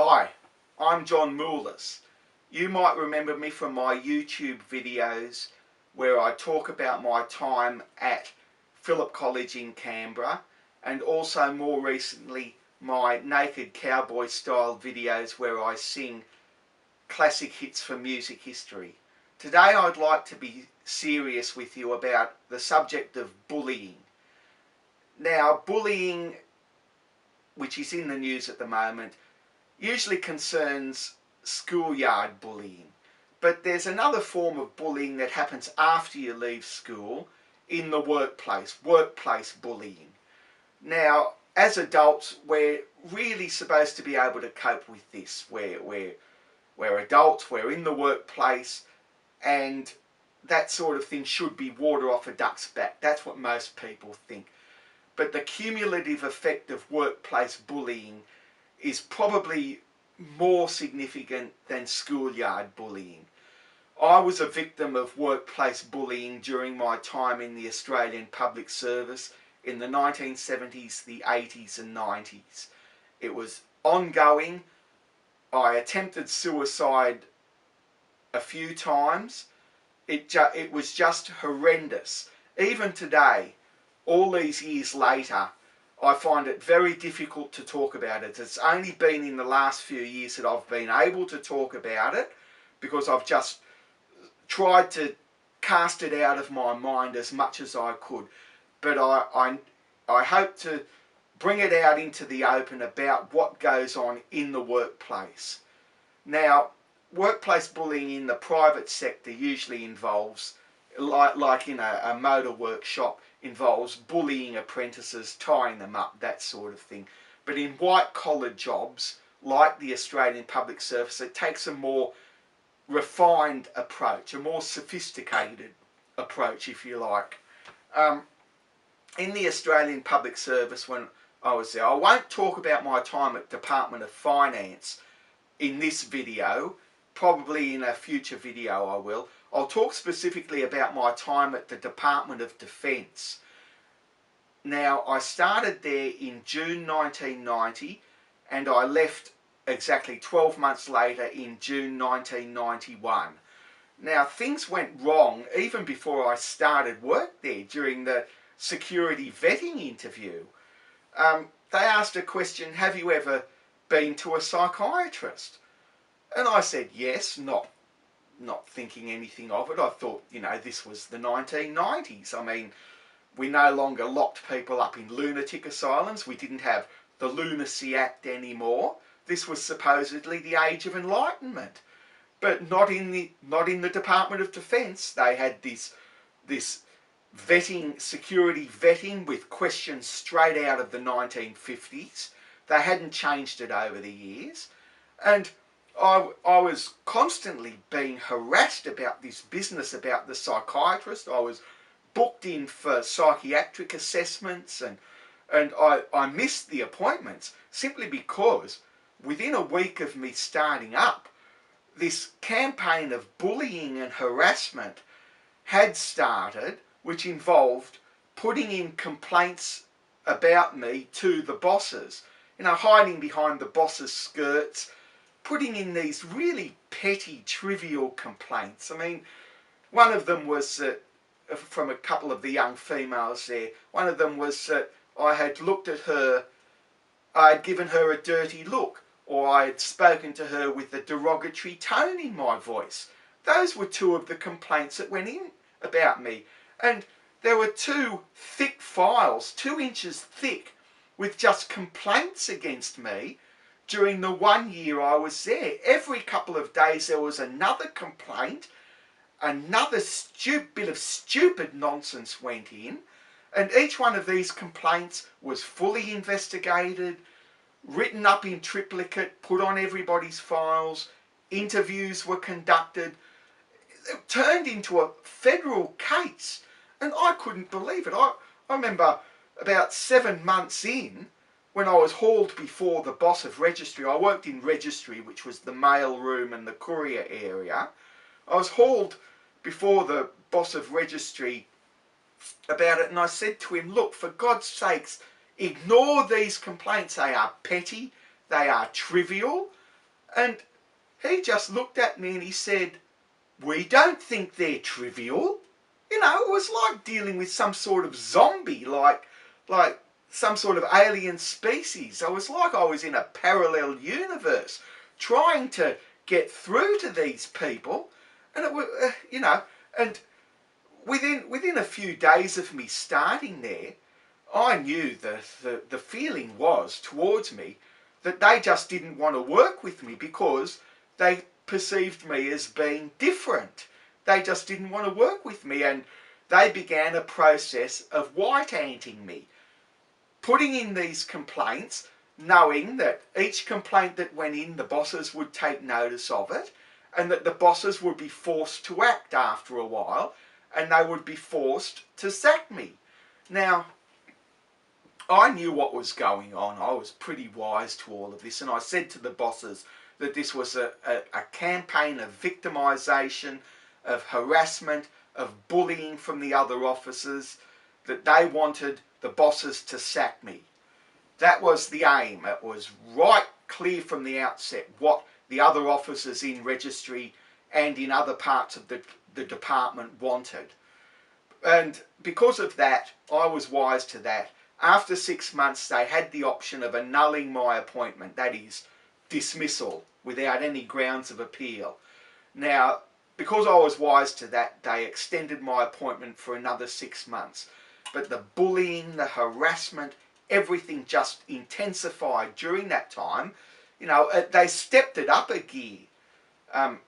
Hi, I'm John Moulis. You might remember me from my YouTube videos where I talk about my time at Phillip College in Canberra, and also more recently my naked cowboy style videos where I sing classic hits from music history. Today I'd like to be serious with you about the subject of bullying. Now, bullying, which is in the news at the moment, usually concerns schoolyard bullying. But there's another form of bullying that happens after you leave school in the workplace bullying. Now, as adults, we're really supposed to be able to cope with this. We're adults, we're in the workplace, and that sort of thing should be water off a duck's back. That's what most people think. But the cumulative effect of workplace bullying is probably more significant than schoolyard bullying. I was a victim of workplace bullying during my time in the Australian Public Service in the 1970s, the 80s and 90s. It was ongoing. I attempted suicide a few times. It was just horrendous. Even today, all these years later, I find it very difficult to talk about it. It's only been in the last few years that I've been able to talk about it, because I've just tried to cast it out of my mind as much as I could. But I hope to bring it out into the open about what goes on in the workplace. Now, workplace bullying in the private sector usually involves, like in a motor workshop, involves bullying apprentices, tying them up, that sort of thing. But in white-collar jobs, like the Australian Public Service, it takes a more refined approach, a more sophisticated approach, if you like. In the Australian Public Service, when I was there, I won't talk about my time at Department of Finance in this video. Probably in a future video I will. I'll talk specifically about my time at the Department of Defence. Now, I started there in June 1990 and I left exactly 12 months later in June 1991. Now, things went wrong even before I started work there during the security vetting interview. They asked a question, have you ever been to a psychiatrist? And I said yes, not thinking anything of it. I thought, you know, this was the 1990s. I mean, we no longer locked people up in lunatic asylums. We didn't have the Lunacy Act anymore. This was supposedly the Age of Enlightenment. But not in the Department of Defence. They had this vetting, security vetting with questions straight out of the 1950s. They hadn't changed it over the years. And I was constantly being harassed about this business about the psychiatrist. I was booked in for psychiatric assessments, and I missed the appointments simply because within a week of me starting up, this campaign of bullying and harassment had started, which involved putting in complaints about me to the bosses, you know, hiding behind the bosses' skirts, putting in these really petty, trivial complaints. I mean, one of them was from a couple of the young females there. One of them was that I had looked at her, I had given her a dirty look, or I had spoken to her with a derogatory tone in my voice. Those were two of the complaints that went in about me. And there were two thick files, 2 inches thick, with just complaints against me during the 1 year I was there. Every couple of days there was another complaint, another bit of stupid nonsense went in, and each one of these complaints was fully investigated, written up in triplicate, put on everybody's files, interviews were conducted. It turned into a federal case, and I couldn't believe it. I remember about 7 months in, when I was hauled before the boss of registry. I worked in registry, which was the mail room and the courier area. I was hauled before the boss of registry about it, and I said to him, look, for God's sakes, ignore these complaints. They are petty, they are trivial, And he just looked at me and he said, "We don't think they're trivial." You know, it was like dealing with some sort of zombie, like some sort of alien species. I was like I was in a parallel universe trying to get through to these people. And it was, you know, and within a few days of me starting there, I knew the feeling was towards me that they just didn't want to work with me because they perceived me as being different. They just didn't want to work with me, and they began a process of white-anting me, putting in these complaints, knowing that each complaint that went in, the bosses would take notice of it, and that the bosses would be forced to act after a while, and they would be forced to sack me. Now, I knew what was going on. I was pretty wise to all of this, and I said to the bosses that this was a campaign of victimisation, of harassment, of bullying from the other officers, that they wanted the bosses to sack me. That was the aim. It was right clear from the outset what the other officers in registry and in other parts of the department wanted. And because of that, I was wise to that. After 6 months, they had the option of annulling my appointment, that is, dismissal, without any grounds of appeal. Now, because I was wise to that, they extended my appointment for another 6 months. But the bullying, the harassment, everything just intensified during that time. You know, they stepped it up a gear. And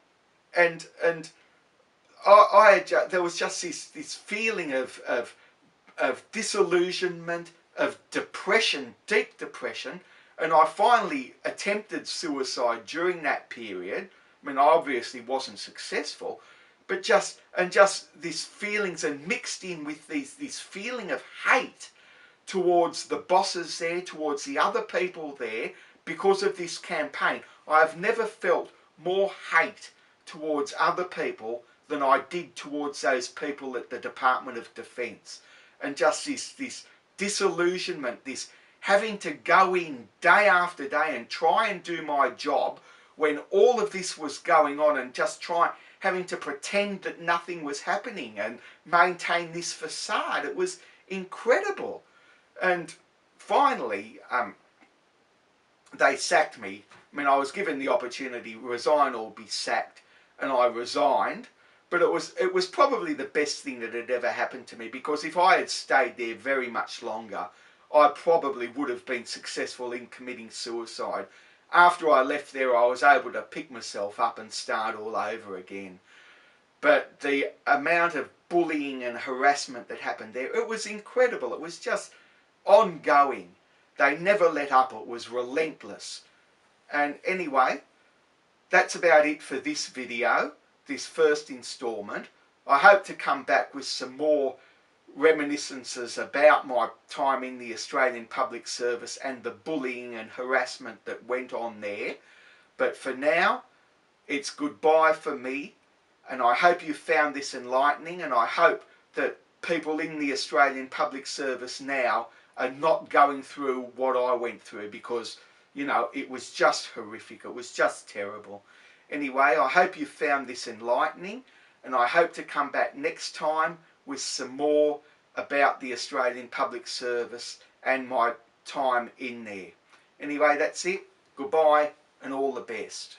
there was just this feeling of disillusionment, of depression, deep depression, and I finally attempted suicide during that period. I mean, I obviously wasn't successful, but just these feelings, and mixed in with this feeling of hate towards the bosses there, towards the other people there, because of this campaign. I've never felt more hate towards other people than I did towards those people at the Department of Defence. And just this disillusionment, this having to go in day after day and try and do my job when all of this was going on, and just having to pretend that nothing was happening and maintain this facade. It was incredible. And finally, they sacked me. I mean, I was given the opportunity, resign or be sacked, and I resigned. But it was probably the best thing that had ever happened to me, because if I had stayed there very much longer, I probably would have been successful in committing suicide. After I left there, I was able to pick myself up and start all over again. But the amount of bullying and harassment that happened there, it was incredible. It was just ongoing. They never let up. It was relentless. And anyway, that's about it for this video, this first instalment. I hope to come back with some more reminiscences about my time in the Australian Public Service and the bullying and harassment that went on there. But for now, it's goodbye for me, and I hope you found this enlightening, and I hope that people in the Australian Public Service now are not going through what I went through, because, you know, it was just horrific. It was just terrible. Anyway, I hope you found this enlightening, and I hope to come back next time with some more about the Australian Public Service and my time in there. Anyway, that's it. Goodbye and all the best.